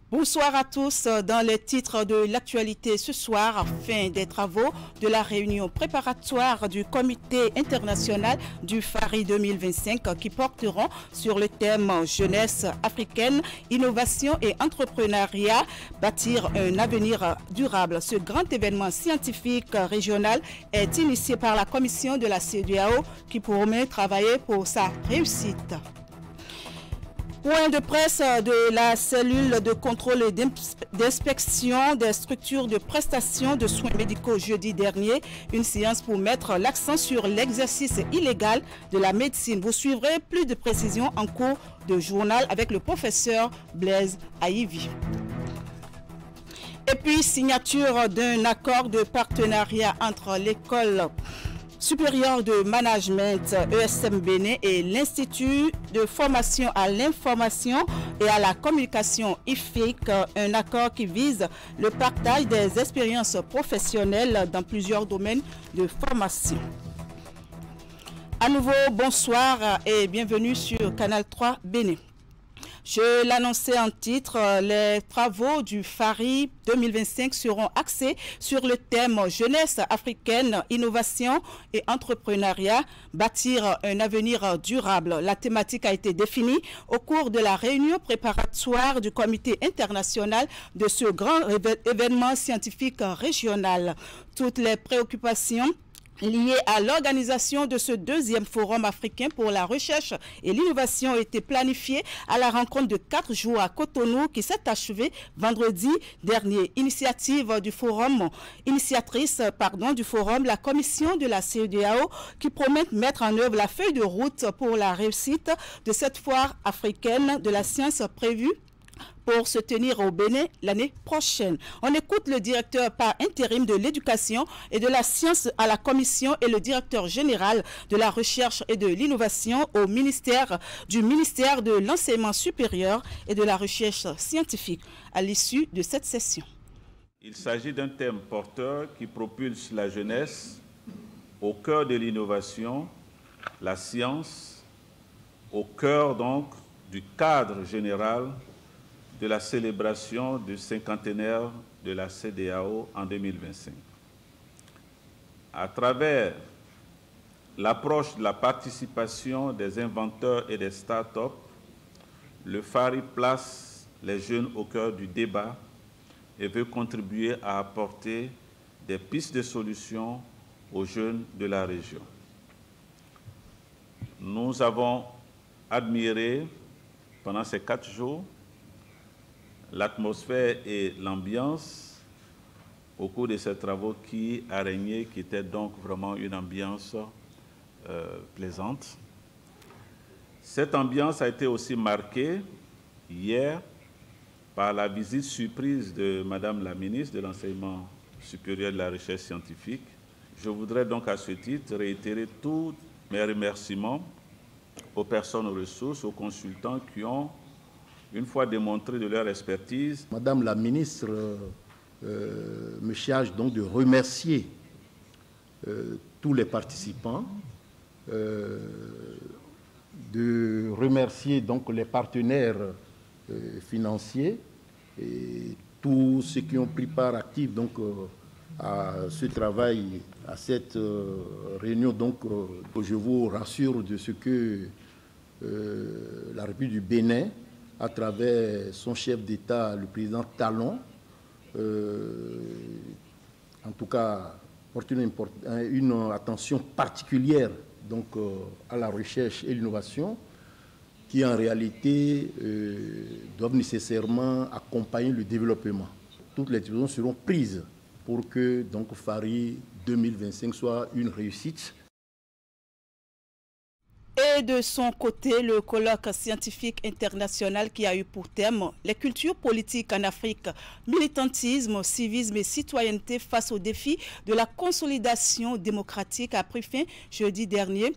Bonsoir à tous. Dans les titres de l'actualité ce soir, fin des travaux de la réunion préparatoire du comité international du Fari 2025 qui porteront sur le thème jeunesse africaine, innovation et entrepreneuriat, bâtir un avenir durable. Ce grand événement scientifique régional est initié par la commission de la CEDEAO qui promet travailler pour sa réussite. Point de presse de la cellule de contrôle et d'inspection des structures de prestation de soins médicaux jeudi dernier. Une séance pour mettre l'accent sur l'exercice illégal de la médecine. Vous suivrez plus de précisions en cours de journal avec le professeur Blaise Aïvi. Et puis, signature d'un accord de partenariat entre l'école supérieur de management ESM Bénin et l'Institut de formation à l'information et à la communication IFIC, un accord qui vise le partage des expériences professionnelles dans plusieurs domaines de formation. À nouveau, bonsoir et bienvenue sur Canal 3 Bénin. Je l'annonçais en titre, les travaux du Fari 2025 seront axés sur le thème jeunesse africaine, innovation et entrepreneuriat, bâtir un avenir durable. La thématique a été définie au cours de la réunion préparatoire du comité international de ce grand événement scientifique régional. Toutes les préoccupations liées à l'organisation de ce deuxième forum africain pour la recherche et l'innovation ont été planifiées à la rencontre de 4 jours à Cotonou qui s'est achevée vendredi dernier. Initiatrice du forum, la commission de la CEDEAO qui promet de mettre en œuvre la feuille de route pour la réussite de cette foire africaine de la science prévue pour se tenir au Bénin l'année prochaine. On écoute le directeur par intérim de l'éducation et de la science à la commission et le directeur général de la recherche et de l'innovation au ministère de l'enseignement supérieur et de la recherche scientifique à l'issue de cette session. Il s'agit d'un thème porteur qui propulse la jeunesse au cœur de l'innovation, la science, au cœur donc du cadre général de la célébration du cinquantenaire de la CEDEAO en 2025. À travers l'approche de la participation des inventeurs et des start-up, le Fari place les jeunes au cœur du débat et veut contribuer à apporter des pistes de solutions aux jeunes de la région. Nous avons admiré pendant ces 4 jours l'atmosphère et l'ambiance au cours de ces travaux qui a régné, qui était donc vraiment une ambiance plaisante. Cette ambiance a été aussi marquée hier par la visite surprise de Madame la ministre de l'Enseignement supérieur et de la recherche scientifique. Je voudrais donc à ce titre réitérer tous mes remerciements aux personnes ressources, aux consultants qui ont une fois démontré de leur expertise. Madame la ministre me charge donc de remercier tous les participants, de remercier donc les partenaires financiers et tous ceux qui ont pris part active donc à ce travail, à cette réunion. Donc je vous rassure de ce que la République du Bénin, à travers son chef d'État, le président Talon, en tout cas, porte une attention particulière donc, à la recherche et l'innovation, qui en réalité doivent nécessairement accompagner le développement. Toutes les décisions seront prises pour que donc, Fari 2025 soit une réussite. Et de son côté, le colloque scientifique international qui a eu pour thème les cultures politiques en Afrique, militantisme, civisme et citoyenneté face aux défis de la consolidation démocratique a pris fin jeudi dernier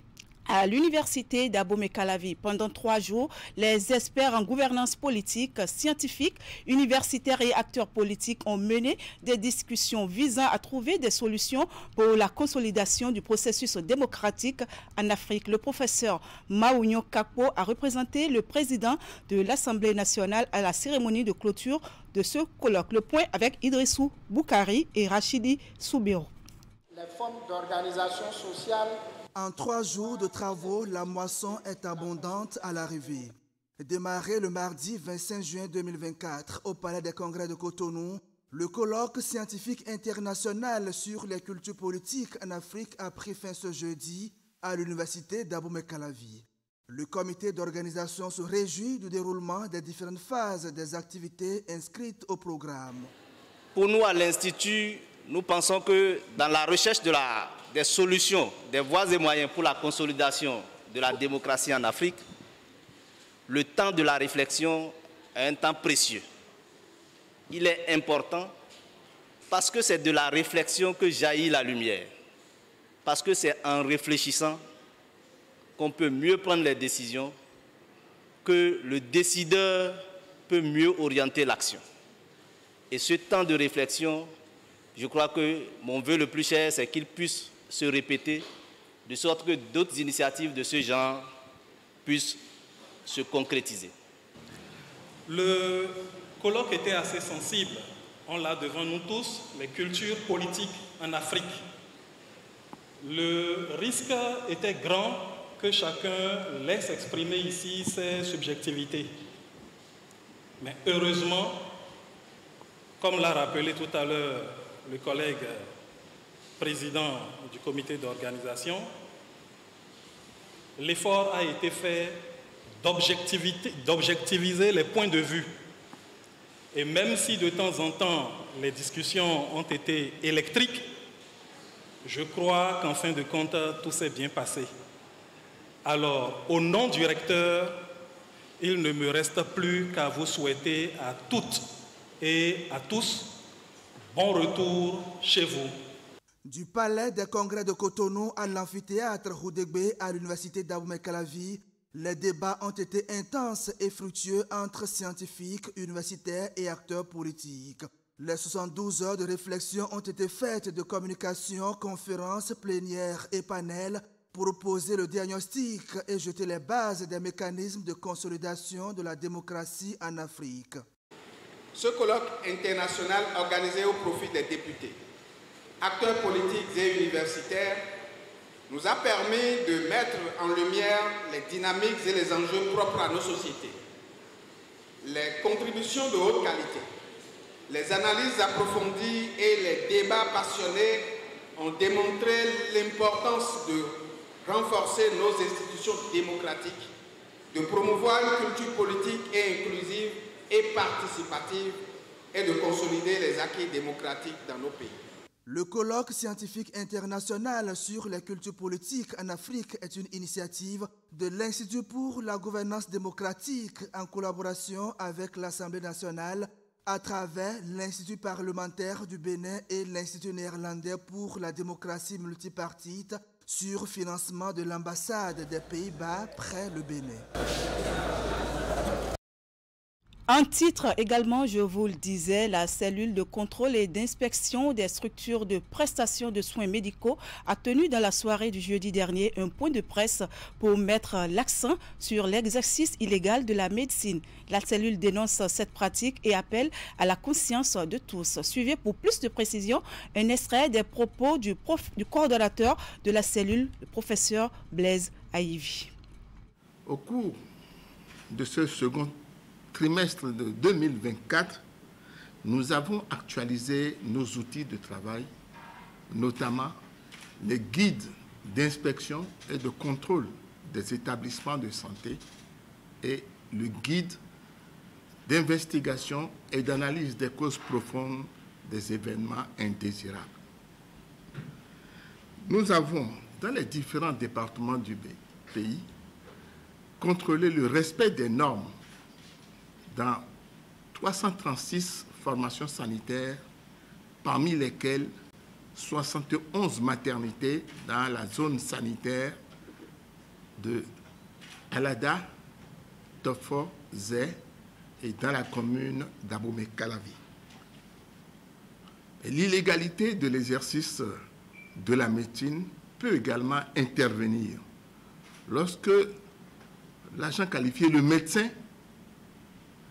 à l'université d'Abomey-Calavi. Pendant 3 jours, les experts en gouvernance politique, scientifiques, universitaires et acteurs politiques ont mené des discussions visant à trouver des solutions pour la consolidation du processus démocratique en Afrique. Le professeur Maounio Kakpo a représenté le président de l'Assemblée nationale à la cérémonie de clôture de ce colloque. Le point avec Idrissou Boukari et Rachidi Soubiro. Les formes d'organisation sociale. En 3 jours de travaux, la moisson est abondante à l'arrivée. Démarré le mardi 25 juin 2024 au Palais des Congrès de Cotonou, le colloque scientifique international sur les cultures politiques en Afrique a pris fin ce jeudi à l'université d'Abomey-Calavi. Le comité d'organisation se réjouit du déroulement des différentes phases des activités inscrites au programme. Pour nous, à l'Institut, nous pensons que dans la recherche des solutions, des voies et moyens pour la consolidation de la démocratie en Afrique, le temps de la réflexion est un temps précieux. Il est important parce que c'est de la réflexion que jaillit la lumière, parce que c'est en réfléchissant qu'on peut mieux prendre les décisions, que le décideur peut mieux orienter l'action. Et ce temps de réflexion, je crois que mon vœu le plus cher, c'est qu'il puisse se répéter, de sorte que d'autres initiatives de ce genre puissent se concrétiser. Le colloque était assez sensible. On l'a devant nous tous, les cultures politiques en Afrique. Le risque était grand que chacun laisse exprimer ici ses subjectivités. Mais heureusement, comme l'a rappelé tout à l'heure le collègue président du comité d'organisation, l'effort a été fait d'objectiviser les points de vue. Et même si de temps en temps les discussions ont été électriques, je crois qu'en fin de compte, tout s'est bien passé. Alors, au nom du recteur, il ne me reste plus qu'à vous souhaiter à toutes et à tous bon retour chez vous. Du Palais des Congrès de Cotonou à l'amphithéâtre Houdegbe à l'université d'Abomey-Calavi, les débats ont été intenses et fructueux entre scientifiques, universitaires et acteurs politiques. Les 72 heures de réflexion ont été faites de communication, conférences, plénières et panels pour poser le diagnostic et jeter les bases des mécanismes de consolidation de la démocratie en Afrique. Ce colloque international organisé au profit des députés, acteurs politiques et universitaires nous a permis de mettre en lumière les dynamiques et les enjeux propres à nos sociétés. Les contributions de haute qualité, les analyses approfondies et les débats passionnés ont démontré l'importance de renforcer nos institutions démocratiques, de promouvoir une culture politique et inclusive et participative et de consolider les acquis démocratiques dans nos pays. Le colloque scientifique international sur les cultures politiques en Afrique est une initiative de l'Institut pour la gouvernance démocratique en collaboration avec l'Assemblée nationale à travers l'Institut parlementaire du Bénin et l'Institut néerlandais pour la démocratie multipartite sur financement de l'ambassade des Pays-Bas près le Bénin. En titre également, je vous le disais, la cellule de contrôle et d'inspection des structures de prestation de soins médicaux a tenu dans la soirée du jeudi dernier un point de presse pour mettre l'accent sur l'exercice illégal de la médecine. La cellule dénonce cette pratique et appelle à la conscience de tous. Suivez pour plus de précisions un extrait des propos du coordonnateur de la cellule, le professeur Blaise Aïvi. Au cours de ce second trimestre de 2024, nous avons actualisé nos outils de travail, notamment les guides d'inspection et de contrôle des établissements de santé et le guide d'investigation et d'analyse des causes profondes des événements indésirables. Nous avons, dans les différents départements du pays, contrôlé le respect des normes dans 336 formations sanitaires, parmi lesquelles 71 maternités dans la zone sanitaire de Alada, Tofo, Zé et dans la commune d'Abomey-Calavi. L'illégalité de l'exercice de la médecine peut également intervenir lorsque l'agent qualifié, le médecin,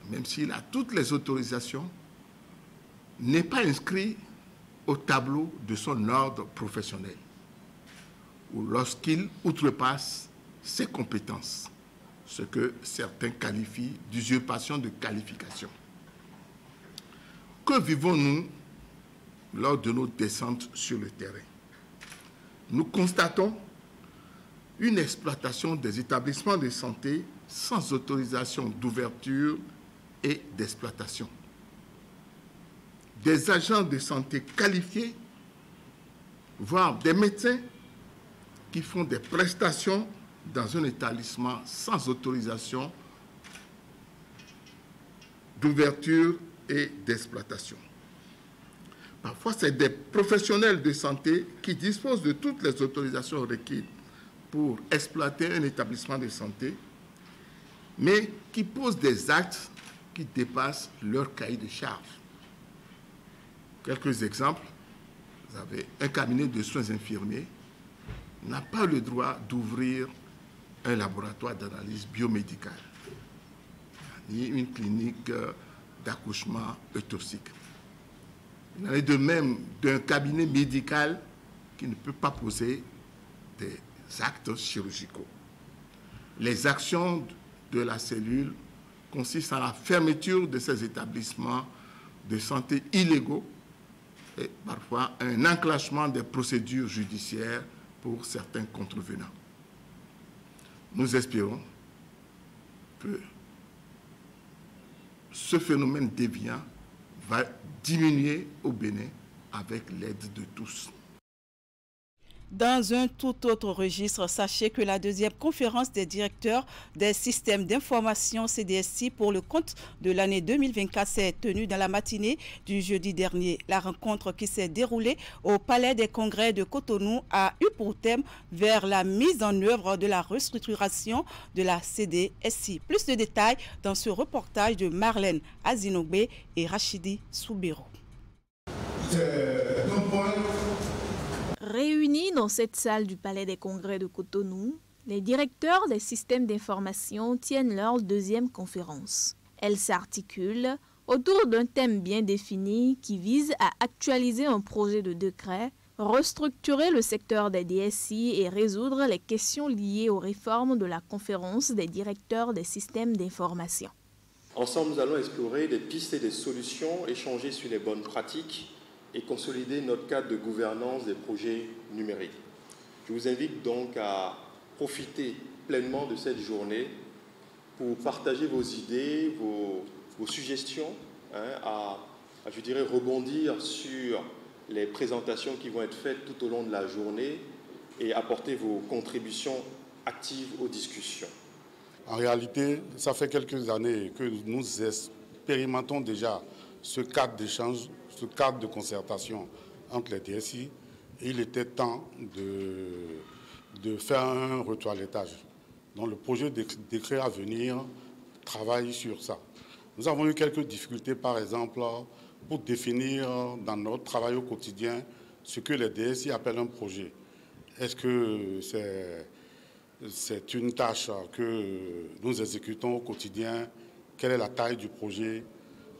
même s'il a toutes les autorisations, n'est pas inscrit au tableau de son ordre professionnel ou lorsqu'il outrepasse ses compétences, ce que certains qualifient d'usurpation de qualification. Que vivons-nous lors de nos descentes sur le terrain? Nous constatons une exploitation des établissements de santé sans autorisation d'ouverture et d'exploitation. Des agents de santé qualifiés, voire des médecins qui font des prestations dans un établissement sans autorisation d'ouverture et d'exploitation. Parfois, c'est des professionnels de santé qui disposent de toutes les autorisations requises pour exploiter un établissement de santé, mais qui posent des actes qui dépassent leur cahier de charges. Quelques exemples. Vous avez un cabinet de soins infirmiers n'a pas le droit d'ouvrir un laboratoire d'analyse biomédicale, ni une clinique d'accouchement toxique. Il en est de même d'un cabinet médical qui ne peut pas poser des actes chirurgicaux. Les actions de la cellule consistent en la fermeture de ces établissements de santé illégaux et parfois un enclenchement des procédures judiciaires pour certains contrevenants. Nous espérons que ce phénomène déviant va diminuer au Bénin avec l'aide de tous. Dans un tout autre registre, sachez que la deuxième conférence des directeurs des systèmes d'information CDSI pour le compte de l'année 2024 s'est tenue dans la matinée du jeudi dernier. La rencontre qui s'est déroulée au Palais des Congrès de Cotonou a eu pour thème vers la mise en œuvre de la restructuration de la CDSI. Plus de détails dans ce reportage de Marlène Azinogbe et Rachidi Soubero. Réunis dans cette salle du Palais des Congrès de Cotonou, les directeurs des systèmes d'information tiennent leur deuxième conférence. Elle s'articule autour d'un thème bien défini qui vise à actualiser un projet de décret, restructurer le secteur des DSI et résoudre les questions liées aux réformes de la conférence des directeurs des systèmes d'information. Ensemble, nous allons explorer des pistes et des solutions, échanger sur les bonnes pratiques et consolider notre cadre de gouvernance des projets numériques. Je vous invite donc à profiter pleinement de cette journée pour partager vos idées, vos suggestions, je dirais rebondir sur les présentations qui vont être faites tout au long de la journée et apporter vos contributions actives aux discussions. En réalité, ça fait quelques années que nous expérimentons déjà ce cadre d'échange, ce cadre de concertation entre les DSI. Et il était temps de faire un retoilettage. Donc le projet de décret à venir travaille sur ça. Nous avons eu quelques difficultés, par exemple, pour définir dans notre travail au quotidien ce que les DSI appellent un projet. Est-ce que c'est une tâche que nous exécutons au quotidien? Quelle est la taille du projet?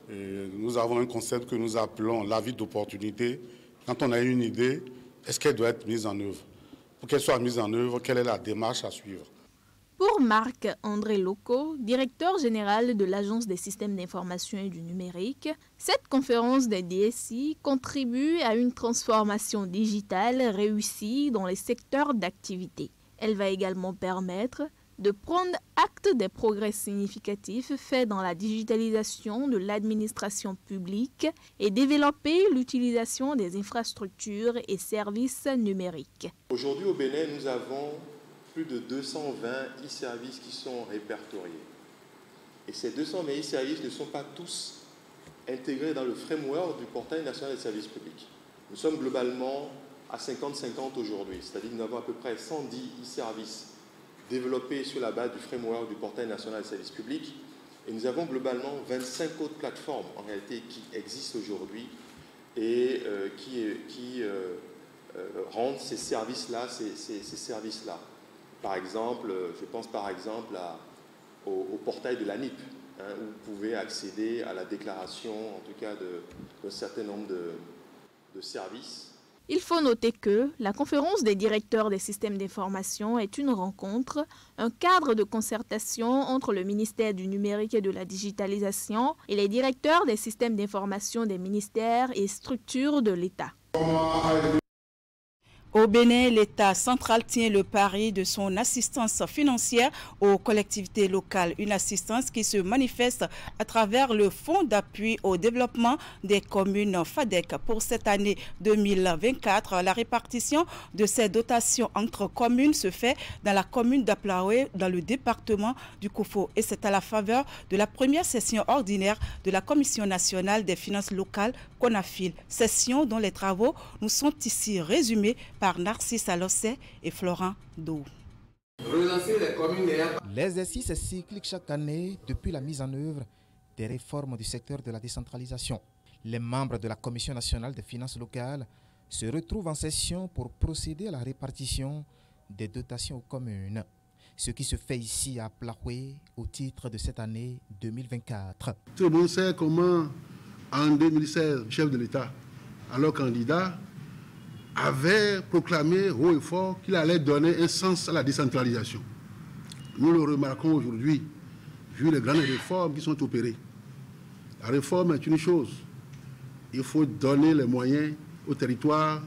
Nous avons un concept que nous appelons l'avis d'opportunité. Quand on a une idée, est-ce qu'elle doit être mise en œuvre? Pour qu'elle soit mise en œuvre, quelle est la démarche à suivre? Pour Marc-André Loco, directeur général de l'Agence des systèmes d'information et du numérique, cette conférence des DSI contribue à une transformation digitale réussie dans les secteurs d'activité. Elle va également permettre de prendre acte des progrès significatifs faits dans la digitalisation de l'administration publique et développer l'utilisation des infrastructures et services numériques. Aujourd'hui au Bénin, nous avons plus de 220 e-services qui sont répertoriés. Et ces 220 e-services ne sont pas tous intégrés dans le framework du portail national des services publics. Nous sommes globalement à 50-50 aujourd'hui, c'est-à-dire que nous avons à peu près 110 e-services développé sur la base du framework du portail national de services publics. Et nous avons globalement 25 autres plateformes en réalité qui existent aujourd'hui et qui rendent ces services-là, ces services-là. Par exemple, je pense par exemple au portail de l'ANIP, où vous pouvez accéder à la déclaration, en tout cas, d'un certain nombre de services. Il faut noter que la conférence des directeurs des systèmes d'information est une rencontre, un cadre de concertation entre le ministère du numérique et de la digitalisation et les directeurs des systèmes d'information des ministères et structures de l'État. Au Bénin, l'État central tient le pari de son assistance financière aux collectivités locales. Une assistance qui se manifeste à travers le Fonds d'appui au développement des communes FADEC. Pour cette année 2024, la répartition de ces dotations entre communes se fait dans la commune d'Aplaoué, dans le département du Koufo. Et c'est à la faveur de la première session ordinaire de la Commission nationale des finances locales, CONAFIL. Session dont les travaux nous sont ici résumés par Narcisse Alossé et Florent Dou. L'exercice est cyclique chaque année depuis la mise en œuvre des réformes du secteur de la décentralisation. Les membres de la Commission nationale des finances locales se retrouvent en session pour procéder à la répartition des dotations aux communes. Ce qui se fait ici à Plaoué au titre de cette année 2024. Tout le monde sait comment, en 2016, le chef de l'État, alors candidat, avait proclamé haut et fort qu'il allait donner un sens à la décentralisation. Nous le remarquons aujourd'hui, vu les grandes réformes qui sont opérées. La réforme est une chose. Il faut donner les moyens au territoire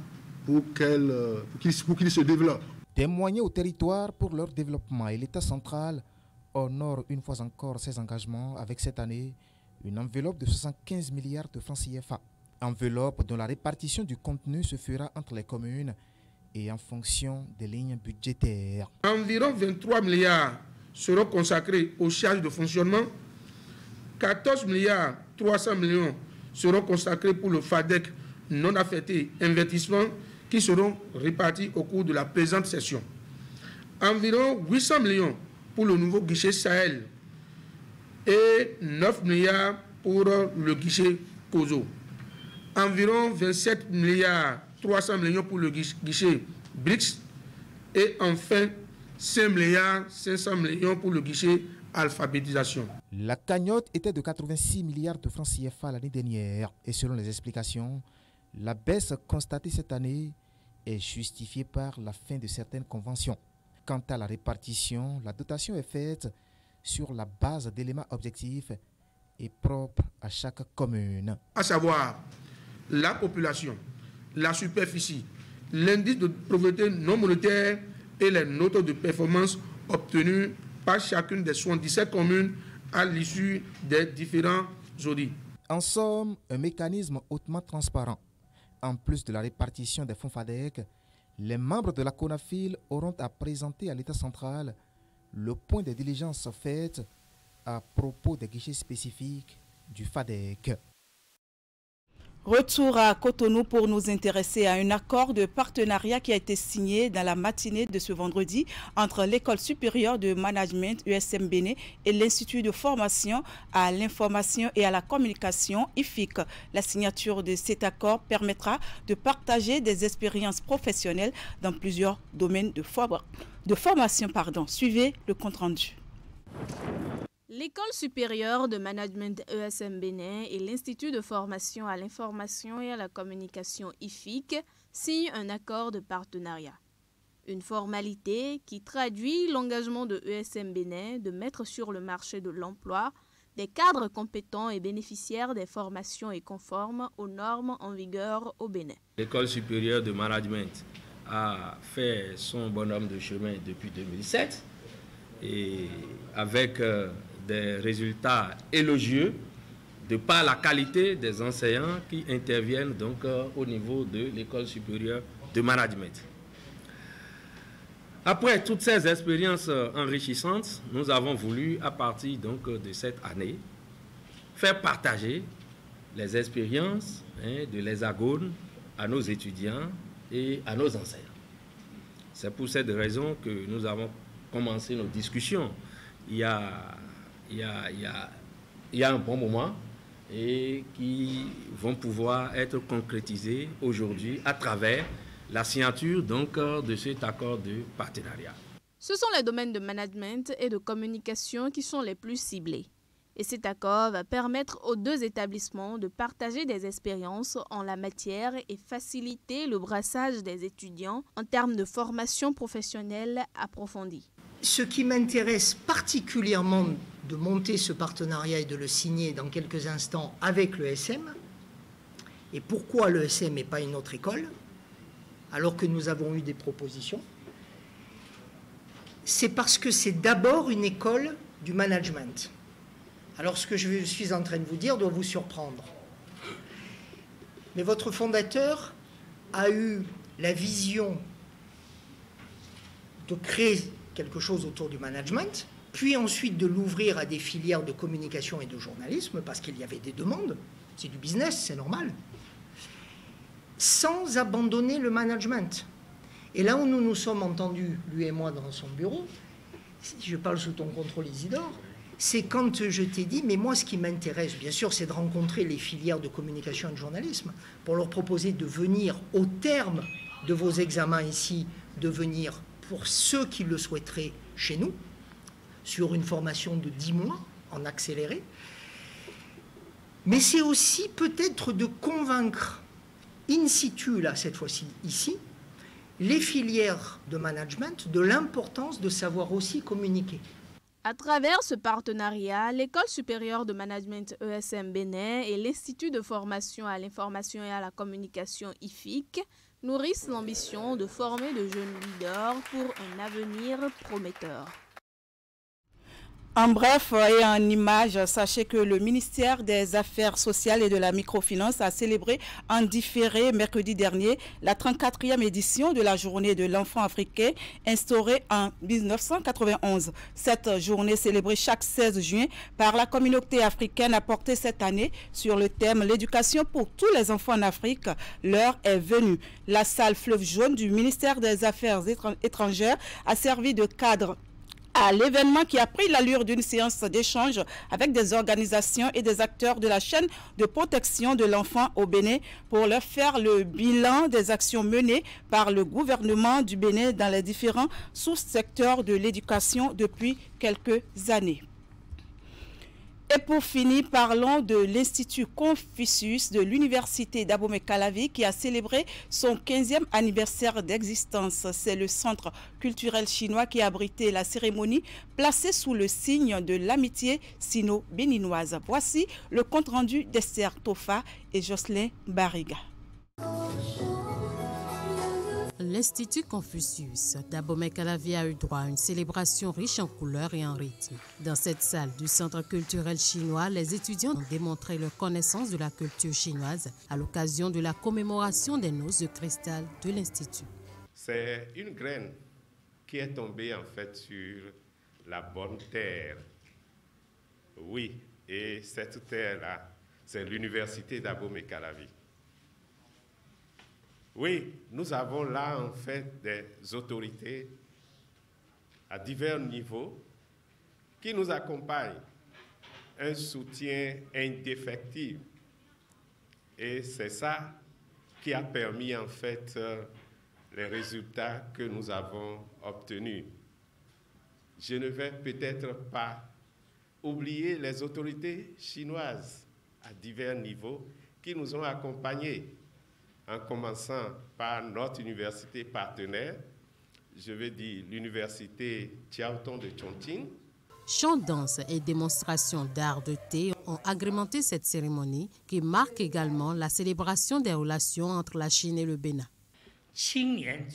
pour qu'ils se développent. Des moyens au territoire pour leur développement et l'État central honore une fois encore ses engagements avec cette année une enveloppe de 75 milliards de francs CFA. Enveloppe dont la répartition du contenu se fera entre les communes et en fonction des lignes budgétaires. Environ 23 milliards seront consacrés aux charges de fonctionnement, 14 milliards 300 millions seront consacrés pour le FADEC non affecté investissement qui seront répartis au cours de la présente session. Environ 800 millions pour le nouveau guichet Sahel et 9 milliards pour le guichet COSO. Environ 27 milliards 300 millions pour le guichet BRICS et enfin 5 milliards 500 millions pour le guichet alphabétisation. La cagnotte était de 86 milliards de francs CFA l'année dernière et selon les explications, la baisse constatée cette année est justifiée par la fin de certaines conventions. Quant à la répartition, la dotation est faite sur la base d'éléments objectifs et propres à chaque commune. À savoir la population, la superficie, l'indice de pauvreté non monétaire et les notes de performance obtenues par chacune des 77 communes à l'issue des différents audits. En somme, un mécanisme hautement transparent. En plus de la répartition des fonds FADEC, les membres de la CONAFIL auront à présenter à l'État central le point de diligence fait à propos des guichets spécifiques du FADEC. Retour à Cotonou pour nous intéresser à un accord de partenariat qui a été signé dans la matinée de ce vendredi entre l'École supérieure de management USM Bénin et l'Institut de formation à l'information et à la communication IFIC. La signature de cet accord permettra de partager des expériences professionnelles dans plusieurs domaines de formation. Suivez le compte-rendu. L'École supérieure de management ESM Bénin et l'Institut de formation à l'information et à la communication IFIC signent un accord de partenariat. Une formalité qui traduit l'engagement de ESM Bénin de mettre sur le marché de l'emploi des cadres compétents et bénéficiaires des formations et conformes aux normes en vigueur au Bénin. L'École supérieure de management a fait son bonhomme de chemin depuis 2007 et avec des résultats élogieux de par la qualité des enseignants qui interviennent donc au niveau de l'École supérieure de management. Après toutes ces expériences enrichissantes, nous avons voulu, à partir donc de cette année, faire partager les expériences de l'Hexagone à nos étudiants et à nos enseignants. C'est pour cette raison que nous avons commencé nos discussions il y a un bon moment et qui vont pouvoir être concrétisées aujourd'hui à travers la signature donc de cet accord de partenariat. Ce sont les domaines de management et de communication qui sont les plus ciblés. Et cet accord va permettre aux deux établissements de partager des expériences en la matière et faciliter le brassage des étudiants en termes de formation professionnelle approfondie. Ce qui m'intéresse particulièrement de monter ce partenariat et de le signer dans quelques instants avec l'ESM, et pourquoi l'ESM et pas une autre école, alors que nous avons eu des propositions, c'est parce que c'est d'abord une école du management. Alors ce que je suis en train de vous dire doit vous surprendre. Mais votre fondateur a eu la vision de créer quelque chose autour du management, puis ensuite de l'ouvrir à des filières de communication et de journalisme, parce qu'il y avait des demandes, c'est du business, c'est normal, sans abandonner le management. Et là où nous nous sommes entendus, lui et moi, dans son bureau, je parle sous ton contrôle, Isidore, c'est quand je t'ai dit, mais moi, ce qui m'intéresse, bien sûr, c'est de rencontrer les filières de communication et de journalisme pour leur proposer de venir, au terme de vos examens ici, de venir, pour ceux qui le souhaiteraient, chez nous, sur une formation de 10 mois, en accéléré. Mais c'est aussi peut-être de convaincre, in situ, là, cette fois-ci, ici, les filières de management de l'importance de savoir aussi communiquer. À travers ce partenariat, l'École supérieure de management ESM Bénin et l'Institut de formation à l'information et à la communication IFIC nourrissent l'ambition de former de jeunes leaders pour un avenir prometteur. En bref et en images, sachez que le ministère des Affaires sociales et de la microfinance a célébré en différé mercredi dernier la 34e édition de la journée de l'enfant africain instaurée en 1991. Cette journée célébrée chaque 16 juin par la communauté africaine a porté cette année sur le thème « L'éducation pour tous les enfants en Afrique ». L'heure est venue. La salle Fleuve Jaune du ministère des Affaires étrangères a servi de cadre à l'événement qui a pris l'allure d'une séance d'échange avec des organisations et des acteurs de la chaîne de protection de l'enfant au Bénin pour leur faire le bilan des actions menées par le gouvernement du Bénin dans les différents sous-secteurs de l'éducation depuis quelques années. Et pour finir, parlons de l'Institut Confucius de l'Université d'Abomey-Calavi qui a célébré son 15e anniversaire d'existence. C'est le centre culturel chinois qui a abrité la cérémonie placée sous le signe de l'amitié sino-béninoise. Voici le compte-rendu d'Esther Tofa et Jocelyn Barriga. L'Institut Confucius d'Abomey-Calavi a eu droit à une célébration riche en couleurs et en rythme. Dans cette salle du Centre culturel chinois, les étudiants ont démontré leur connaissance de la culture chinoise à l'occasion de la commémoration des noces de cristal de l'Institut. C'est une graine qui est tombée en fait sur la bonne terre. Oui, et cette terre-là, c'est l'Université d'Abomey-Calavi. Oui, nous avons là en fait des autorités à divers niveaux qui nous accompagnent, un soutien indéfectible. Et c'est ça qui a permis en fait les résultats que nous avons obtenus. Je ne vais peut-être pas oublier les autorités chinoises à divers niveaux qui nous ont accompagnés, en commençant par notre université partenaire, je veux dire l'université Chiao Tung de Chongqing. Chants, danse et démonstrations d'art de thé ont agrémenté cette cérémonie qui marque également la célébration des relations entre la Chine et le Bénin. Je souhaite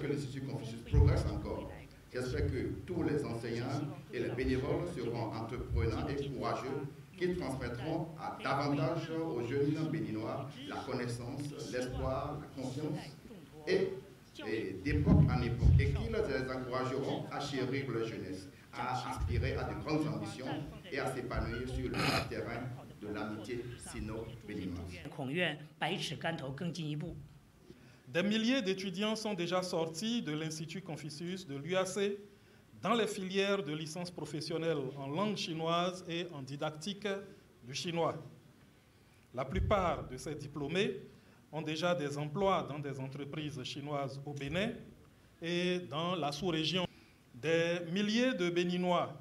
que l'Institut Confucius progresse encore. J'espère que tous les enseignants et les bénévoles seront entreprenants et courageux qui transmettront à davantage aux jeunes béninois la connaissance, l'espoir, la confiance et d'époque en époque, et qui les encourageront à chérir leur jeunesse, à aspirer à de grandes ambitions et à s'épanouir sur le terrain de l'amitié sino-béninoise. Des milliers d'étudiants sont déjà sortis de l'Institut Confucius de l'UAC dans les filières de licence professionnelle en langue chinoise et en didactique du chinois. La plupart de ces diplômés ont déjà des emplois dans des entreprises chinoises au Bénin et dans la sous-région. Des milliers de Béninois,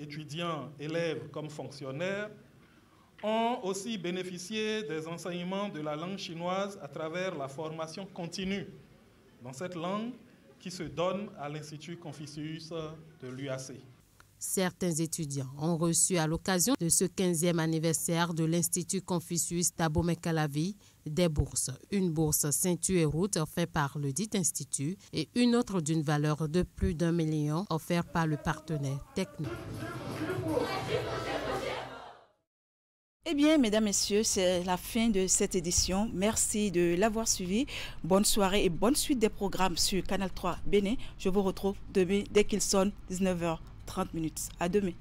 étudiants, élèves comme fonctionnaires, ont aussi bénéficié des enseignements de la langue chinoise à travers la formation continue dans cette langue qui se donne à l'Institut Confucius de l'UAC. Certains étudiants ont reçu à l'occasion de ce 15e anniversaire de l'Institut Confucius d'Abomey-Calavi des bourses. Une bourse ceinture et route offerte par le dit institut et une autre d'une valeur de plus d'1 million offerte par le partenaire Techno. Eh bien, mesdames, messieurs, c'est la fin de cette édition. Merci de l'avoir suivi. Bonne soirée et bonne suite des programmes sur Canal 3 Bénin. Je vous retrouve demain dès qu'il sonne 19h30. À demain.